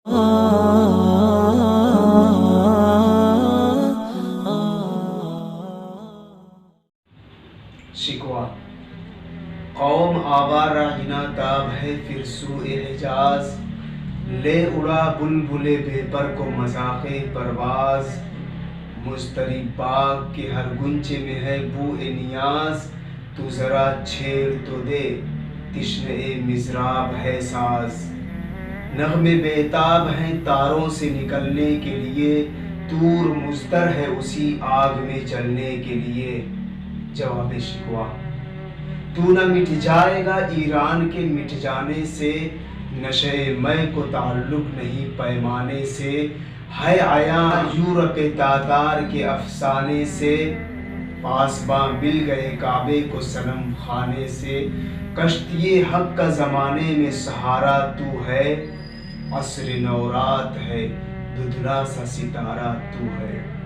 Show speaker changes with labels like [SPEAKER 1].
[SPEAKER 1] شکوہ قوم آوارہ ہنا تاب ہے پھر سوئے حجاز، لے اڑا بلبل بے پر کو مذاق پرواز، مضطرب باغ کے ہر گنچے میں ہے بوئے نیاز، تو ذرا چھیڑ تو دے تشنئ مضراب ہے ساز، نغمے بےتاب ہیں تاروں سے نکلنے کے لیے، طور مضطر ہے اسی آگ میں جلنے کے لیے۔ جواب شکوہ تو نہ مٹ جائے گا ایران کے مٹ جانے سے، نشہ میں کو تعلق نہیں پیمانے سے، ہے عیاں یورپ تاتار کے افسانے سے، پاسباں مل گئے کعبے کو صنم خانے سے، کشتی حق کا زمانے میں سہارا تو ہے، عصر نورات ہے دھندلا سا ستارہ تو ہے۔